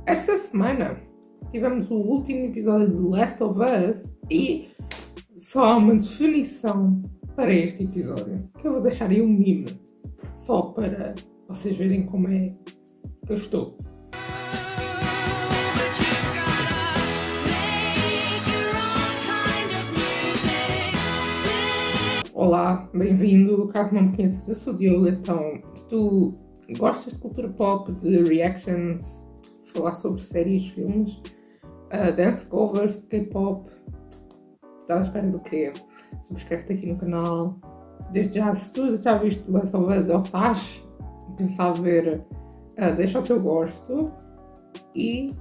Esta semana tivemos o último episódio de Last of Us e só há uma definição para este episódio, que eu vou deixar aí um meme, só para vocês verem como é que eu estou. Olá, bem-vindo. Caso não me conheças, eu sou o Diogo. Então, se tu gostas de cultura pop, de reactions, falar sobre séries, filmes, dance covers, K-pop, estás à espera do quê? Subscreve-te aqui no canal. Desde já, se tu já viste Last of Us ou estás a pensar ver, deixa o teu gosto e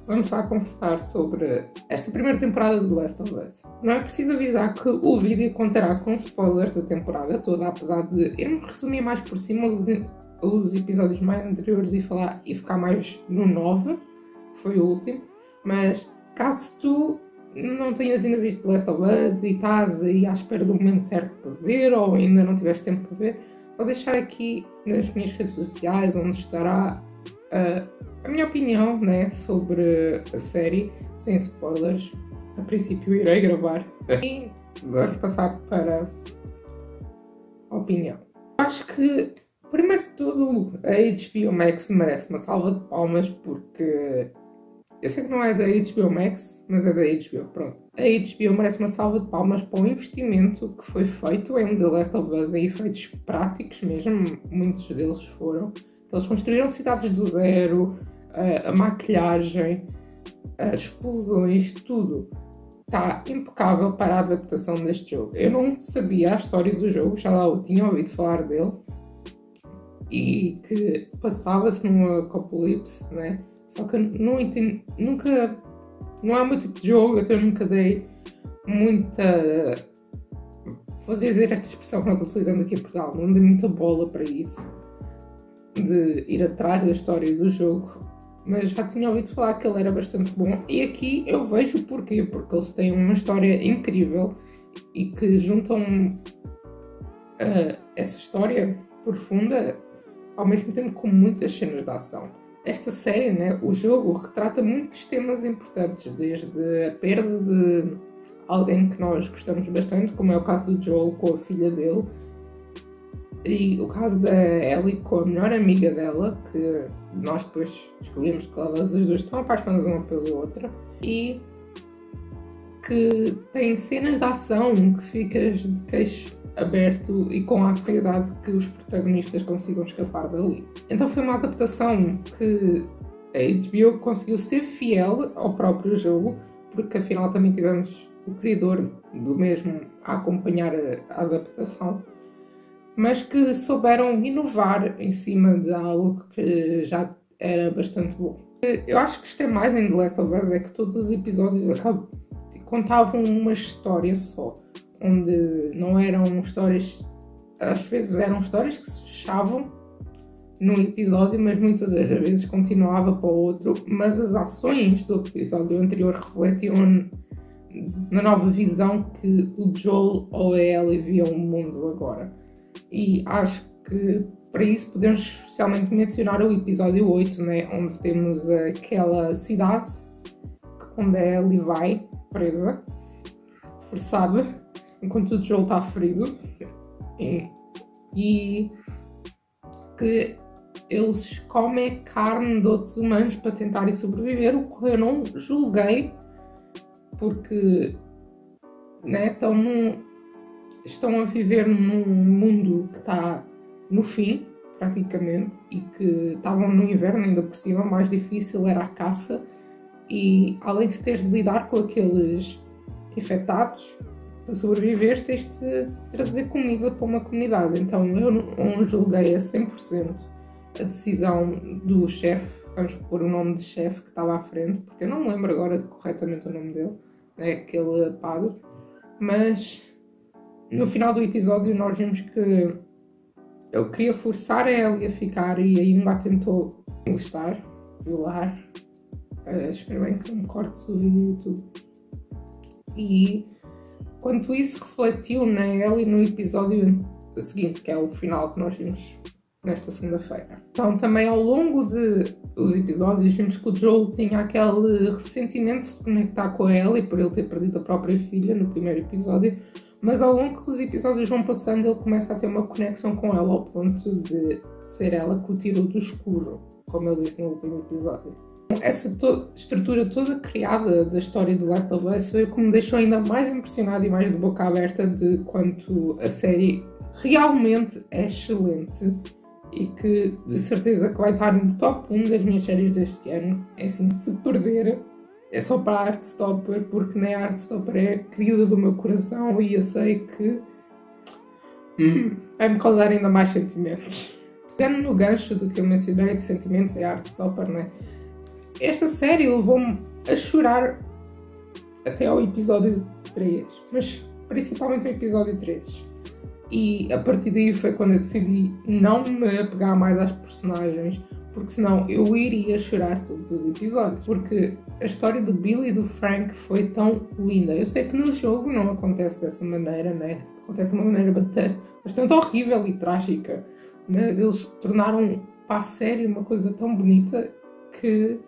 vamos lá conversar sobre esta primeira temporada de Last of Us. Não é preciso avisar que o vídeo conterá com spoilers da temporada toda, apesar de eu me resumir mais por cima os episódios mais anteriores e ficar mais no 9, que foi o último. Mas caso tu não tenhas ainda visto Last of Us e estás aí à espera do momento certo para ver, ou ainda não tiveste tempo para ver, vou deixar aqui nas minhas redes sociais, onde estará a minha opinião, né, sobre a série, sem spoilers. A princípio irei gravar e vamos passar para a opinião. Acho que, primeiro de tudo, a HBO Max merece uma salva de palmas, porque eu sei que não é da HBO Max, mas é da HBO, pronto. A HBO merece uma salva de palmas para o investimento que foi feito em The Last of Us, em efeitos práticos mesmo, muitos deles foram. Eles construíram cidades do zero, a maquilhagem, as explosões, tudo está impecável para a adaptação deste jogo. Eu não sabia a história do jogo, já lá eu tinha ouvido falar dele, e que passava-se num apocalipse, né? Só que não entendi, nunca, não é o meu tipo de jogo, então eu nunca dei muita, vou dizer esta expressão que nós utilizamos aqui em Portugal, não dei muita bola para isso, de ir atrás da história do jogo, mas já tinha ouvido falar que ele era bastante bom, e aqui eu vejo o porquê, porque eles têm uma história incrível e que juntam essa história profunda ao mesmo tempo com muitas cenas de ação. Esta série, né, o jogo, retrata muitos temas importantes, desde a perda de alguém que nós gostamos bastante, como é o caso do Joel com a filha dele, e o caso da Ellie com a melhor amiga dela, que nós depois descobrimos que elas as duas estão apaixonadas uma pela outra, e que tem cenas de ação que ficas de queixo aberto e com a ansiedade que os protagonistas consigam escapar dali. Então foi uma adaptação que a HBO conseguiu ser fiel ao próprio jogo, porque afinal também tivemos o criador do mesmo a acompanhar a adaptação, mas que souberam inovar em cima de algo que já era bastante bom. Eu acho que gostei mais em The Last of Us é que todos os episódios contavam uma história só, onde não eram histórias, às vezes eram histórias que se fechavam num episódio, mas muitas das vezes continuava para o outro, mas as ações do episódio anterior refletiam na nova visão que o Joel ou a Ellie viam o mundo agora. E acho que para isso podemos especialmente mencionar o episódio 8, né, onde temos aquela cidade onde a Ellie vai presa, forçada, enquanto o Joel está ferido, e que eles comem carne de outros humanos para tentarem sobreviver, o que eu não julguei, porque, né, estão a viver num mundo que está no fim, praticamente, e que estavam no inverno ainda por cima, mais difícil era a caça, e além de teres de lidar com aqueles infectados, para sobreviver tens de trazer comida para uma comunidade. Então eu não julguei a 100% a decisão do chefe, vamos pôr o nome de chefe que estava à frente, porque eu não me lembro agora corretamente o nome dele, né, aquele padre, mas no final do episódio nós vimos que ele queria forçar a Ellie a ficar e ainda a tentou molestar, violar. Espero bem que não me cortes o vídeo do YouTube. E quanto isso refletiu na Ellie no episódio seguinte, que é o final que nós vimos nesta segunda-feira. Então também ao longo dos episódios vimos que o Joel tinha aquele ressentimento de conectar com a Ellie por ele ter perdido a própria filha no primeiro episódio, mas ao longo que os episódios vão passando ele começa a ter uma conexão com ela ao ponto de ser ela que o tirou do escuro, como ele disse no último episódio. Essa estrutura toda criada da história de Last of Us foi o que me deixou ainda mais impressionado e mais de boca aberta de quanto a série realmente é excelente e que de certeza que vai estar no top 1 das minhas séries deste ano. É assim, se perder é só para a Heartstopper, porque nem a Heartstopper é querida do meu coração e eu sei que vai-me causar ainda mais sentimentos. Pegando no gancho do que eu mencionei de sentimentos é a Heartstopper, né? Esta série levou-me a chorar até ao episódio 3, mas principalmente no episódio 3. E a partir daí foi quando eu decidi não me apegar mais às personagens, porque senão eu iria chorar todos os episódios. Porque a história do Billy e do Frank foi tão linda. Eu sei que no jogo não acontece dessa maneira, né? Acontece de uma maneira bastante horrível e trágica, mas eles tornaram para a série uma coisa tão bonita que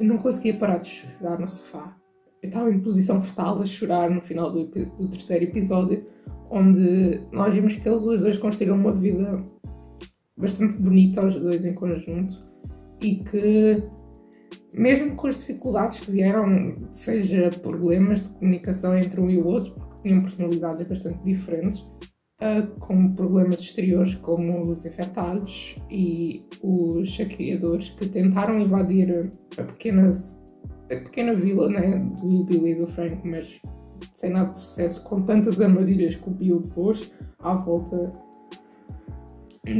eu não conseguia parar de chorar no sofá. Eu estava em posição fetal a chorar no final do terceiro episódio, onde nós vimos que eles os dois construíram uma vida bastante bonita, os dois em conjunto, e que, mesmo com as dificuldades que vieram, seja problemas de comunicação entre um e o outro, porque tinham personalidades bastante diferentes, com problemas exteriores como os infectados e os saqueadores que tentaram invadir a pequena vila, né, do Billy e do Frank, mas sem nada de sucesso, com tantas armadilhas que o Bill pôs à volta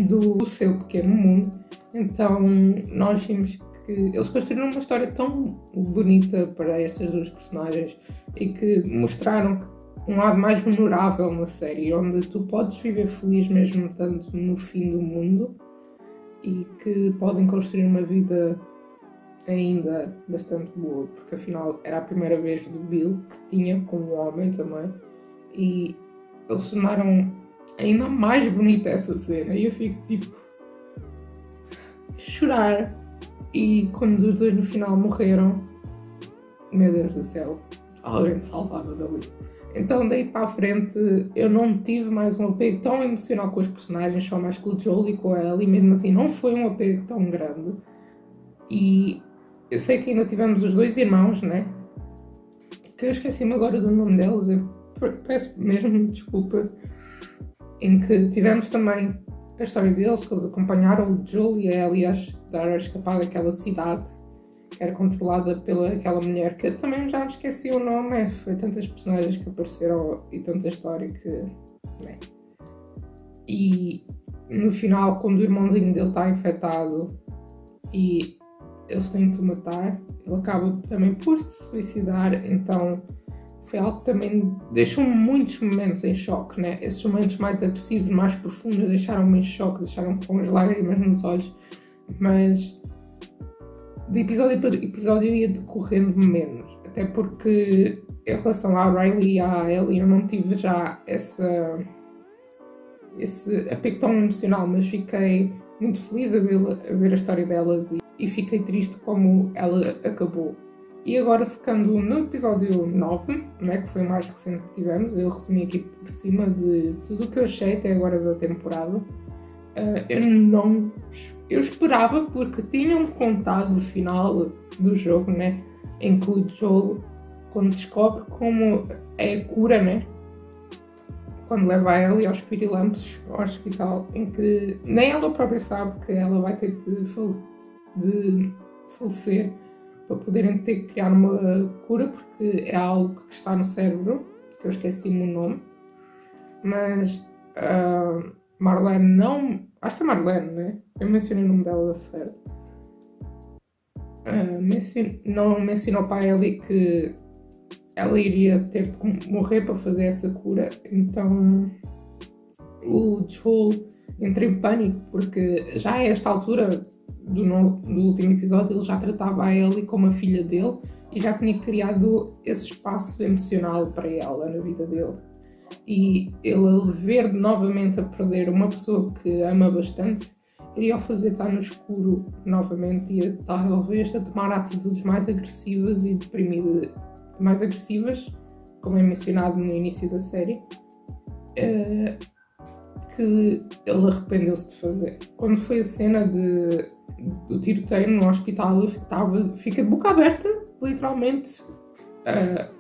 do seu pequeno mundo. Então nós vimos que eles construíram uma história tão bonita para estas duas personagens e que mostraram um lado mais vulnerável na série, onde tu podes viver feliz mesmo estando no fim do mundo e que podem construir uma vida ainda bastante boa, porque afinal era a primeira vez do Bill que tinha como homem também, e eles tornaram ainda mais bonita essa cena e eu fico tipo a chorar. E quando os dois no final morreram, meu Deus do céu, alguém me salvava dali. Então daí para a frente eu não tive mais um apego tão emocional com os personagens, só mais com o Joel e com a Ellie, mesmo assim não foi um apego tão grande. E eu sei que ainda tivemos os dois irmãos, né? Que eu esqueci-me agora do nome deles, eu peço mesmo desculpa. Em que tivemos também a história deles, que eles acompanharam o Joel e a Ellie a dar a escapar daquela cidade que era controlada pela aquela mulher, que eu também já me esqueci o nome, né? Foi tantas personagens que apareceram e tanta história que... né? E no final, quando o irmãozinho dele está infectado e eles têm de o matar, ele acaba também por se suicidar, então foi algo que também deixou muitos momentos em choque, né? Esses momentos mais agressivos, mais profundos, deixaram-me em choque, deixaram-me com as lágrimas nos olhos, mas de episódio para episódio ia decorrendo menos, até porque em relação à Riley e à Ellie eu não tive já esse apego tão emocional, mas fiquei muito feliz a ver a história delas e fiquei triste como ela acabou. E agora ficando no episódio 9, né, que foi o mais recente que tivemos, eu resumi aqui por cima de tudo o que eu achei até agora da temporada. Eu esperava, porque tinham contado o final do jogo, né, em que o Joel, quando descobre como é a cura, né, quando leva a Ellie aos pirilampos, ao hospital, em que nem ela própria sabe que ela vai ter de falecer para poderem ter que criar uma cura, porque é algo que está no cérebro, que eu esqueci-me o nome, mas Marlene não... Acho que é Marlene, né? Eu mencionei o nome dela certo. Não mencionou para a Ellie que ela iria ter de morrer para fazer essa cura, então o Joel entra em pânico, porque já a esta altura do último episódio ele já tratava a Ellie como a filha dele e já tinha criado esse espaço emocional para ela na vida dele. E ele ver novamente a perder uma pessoa que ama bastante iria o fazer estar no escuro novamente e talvez a tomar atitudes mais agressivas e deprimidas, mais agressivas, como é mencionado no início da série, que ele arrependeu-se de fazer. Quando foi a cena do tiroteio no hospital, eu fiquei de boca aberta, literalmente, a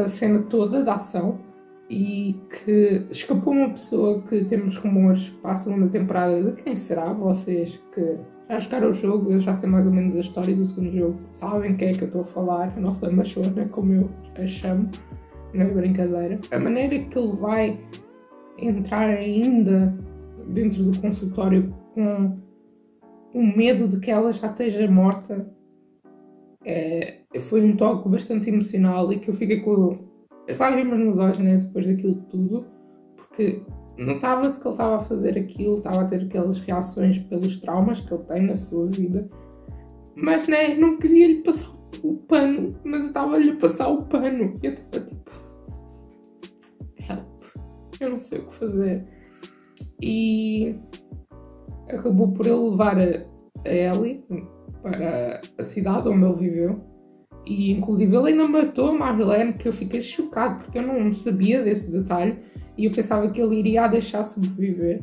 cena toda da ação, e que escapou uma pessoa que temos rumores para a segunda temporada de quem será. Vocês que já jogaram o jogo, eu já sei mais ou menos a história do segundo jogo, sabem quem é que eu estou a falar, a nossa machona, como eu a chamo, não é brincadeira. A maneira que ele vai entrar ainda dentro do consultório com o medo de que ela já esteja morta, foi um toque bastante emocional e que eu fiquei com as lágrimas nos olhos, né, depois daquilo tudo, porque notava-se que ele estava a fazer aquilo, estava a ter aquelas reações pelos traumas que ele tem na sua vida, mas né, não queria lhe passar o pano, mas eu estava-lhe a passar o pano e eu estava tipo, help, eu não sei o que fazer. E acabou por ele levar a Ellie para a cidade onde ele viveu. E inclusive ele ainda matou a Marlene, que eu fiquei chocado porque eu não sabia desse detalhe e eu pensava que ele iria a deixar sobreviver,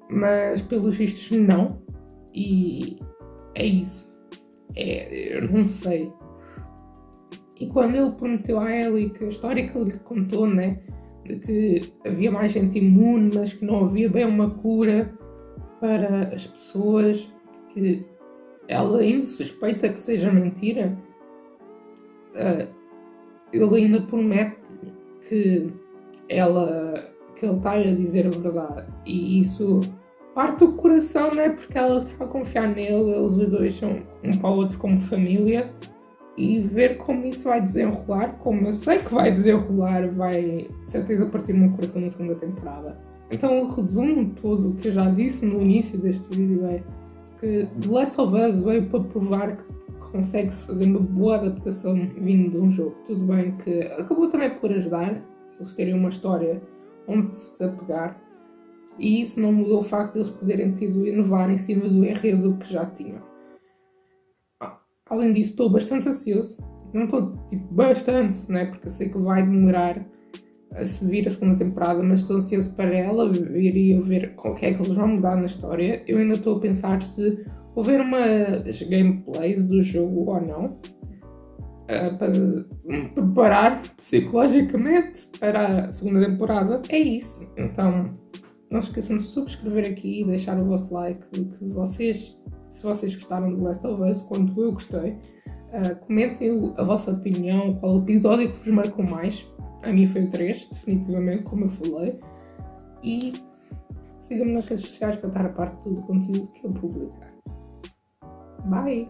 mas pelos vistos não. E é isso, eu não sei. E quando ele prometeu a Ellie que a história que ele lhe contou, né, de que havia mais gente imune, mas que não havia bem uma cura para as pessoas, que ela ainda suspeita que seja mentira, ele ainda promete que ele está a dizer a verdade, e isso parte do coração, né? Porque ela está a confiar nele, eles os dois são um para o outro como família, e ver como isso vai desenrolar, como eu sei que vai desenrolar, vai de certeza partir o meu coração na segunda temporada. Então o resumo todo que eu já disse no início deste vídeo é que The Last of Us veio para provar que consegue-se fazer uma boa adaptação vindo de um jogo. Tudo bem que acabou também por ajudar eles terem uma história onde se apegar, e isso não mudou o facto de eles poderem tido inovar em cima do enredo que já tinham. Além disso, estou bastante ansioso. Não estou tipo bastante, né? Porque eu sei que vai demorar a vir a segunda temporada, mas estou ansioso para ela vir e ver o que é que eles vão mudar na história. Eu ainda estou a pensar se houver umas gameplays do jogo ou não, para me preparar psicologicamente para a segunda temporada. É isso. Então, não se esqueçam de subscrever aqui e deixar o vosso like do que vocês, se vocês gostaram do Last of Us, quanto eu gostei. Comentem a vossa opinião, qual episódio que vos marcou mais. A mim foi o 3, definitivamente, como eu falei. E sigam-me nas redes sociais para estar a parte do conteúdo que eu publicar. Bye!